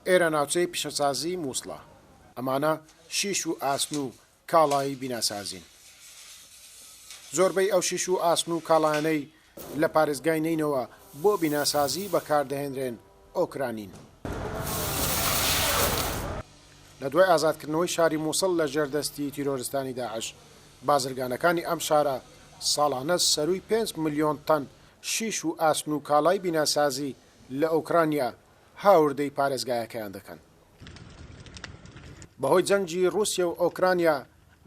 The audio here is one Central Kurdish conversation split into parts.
ئێرە ناوچەی پیشەسازی مووسڵە. ئەمانە شیش و ئاسن و کاڵایی بیناسازین. زۆربەی ئەو شیش و ئاسن و کاڵانەی لە پارێزگای نینەوە بۆ بیناسازی بەکاردەهێنرێن ئۆکرانین. لە دوای ئازادکردنەوەی شاری مووسڵ لە ژێردەستی تیرۆریستانی داعش، بازرگانەکانی ئەم شارە ساڵانە سەرووی 5 ملیۆن تەن شیش و ئاسن و کاڵای بیناسازی لە ئۆکرانیا هاوردەی پارێزگایەکەیان دەکەن. بەهۆی جەنگی رووسیا و ئۆکرانیا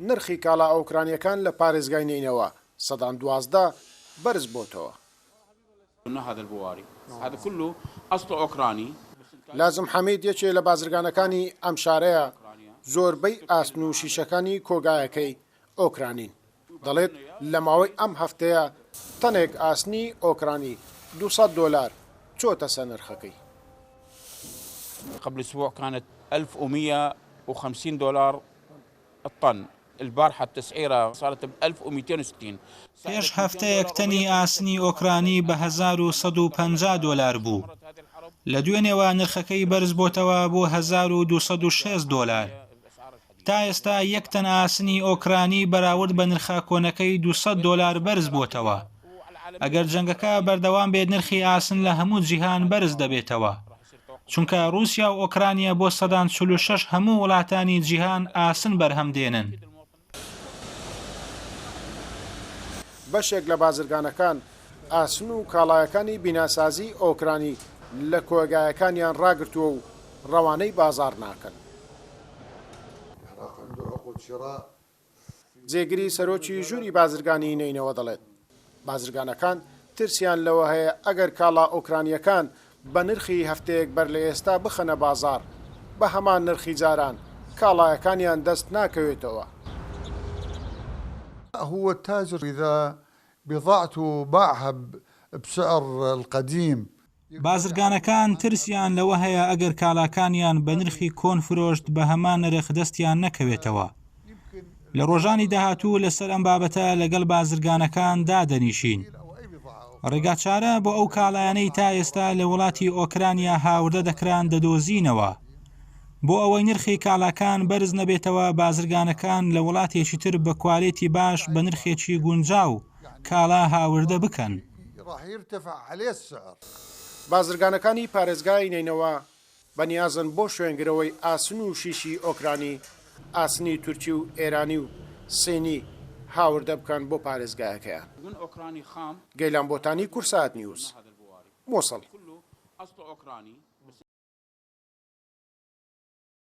نرخی کاڵا ئۆکرانیەکان لە پارێزگای نینەوە سەدان 12 بەرز بۆتەوە. لازم حەمید یەکێ لە بازرگانەکانی ئەم شارەیە زۆربەی ئاسن و شیشەکانی کۆگایەکەی ئۆکرانین. دەڵێت لە ماوەی ئەم هەفتەیە تەنێک ئاسنی ئۆکرانی $200 چۆتە سەر نرخەکەی. قبل أسبوع كانت $1150 الطن. البارحة التسعيرة صارت ب 1260. پێش هەفتەیەک تەنی ئاسنی ئۆکرانی بە $1150 بوو. لە دوێنێوە نرخەکەی بەرز بۆتەوە بۆ $1206. تا ئێستا یەک تەن ئاسنی ئۆکرانی بەراورد بە نرخە کۆنەکەی $200 بەرز بۆتەوە. ئەگەر جەنگەکە بەردەوام بێت نرخی ئاسن لە هەموو جیهان بەرز دەبێتەوە. چونکە رووسیا و ئۆکرانیا بۆ 146 هەموو وڵاتانی جیهان ئاسن بەرهەم دێنن. بەشێک لە بازرگانەکان ئاسن و کاڵایەکانی بیناسازی ئۆکرانی لە کۆگایەکانیان ڕاگرتووە و ڕەوانەی بازار ناکەن. جێگری سەرۆکی ژووری بازرگانی نینەوە دەڵێت بازرگانەکان ترسیان لەوە هەیە ئەگەر کاڵا ئۆکرانیەکان بە نرخی هەفتەیەک بەر لە ئێستا بخەنە بازار بە هەمان نرخی جاران کاڵایەکانیان دەست ناکەوێتەوە. هو التاجر إذا بضاعته باعها بسعر القديم. بازرگانەکان ترسیان لەوە هەیە ئەگەر کاڵاکانیان بە نرخی کۆن فرۆشت بە هەمان نرخ دەستیان نەکەوێتەوە. لە ڕۆژانی داهاتوو لەسەر ئەم بابەتە لەگەڵ بازرگانەکان دادەنیشین. ڕێگاچارە بۆ ئەو کاڵایانەی تا ئێستا لە وڵاتی ئۆکرانیا هاوردە دەکران دەدۆزینەوە. بۆ ئەوەی نرخی کاڵاکان بەرز نەبێتەوە بازرگانەکان لە وڵاتێکی تر بە کوالێتی باش بە نرخێکی گونجاو کاڵا هاوردە بکەن. بازرگانەکانی پارێزگای نینەوە بەنیازن بۆ شوێنگرەوەی ئاسن و شیشی ئۆکرانی، ئاسنی تورکی و ئێرانی و سینی هاوردە بکەن بۆ پارێزگایەکەیان. گەیلان بۆتانی کورسات نیوز مووسڵ.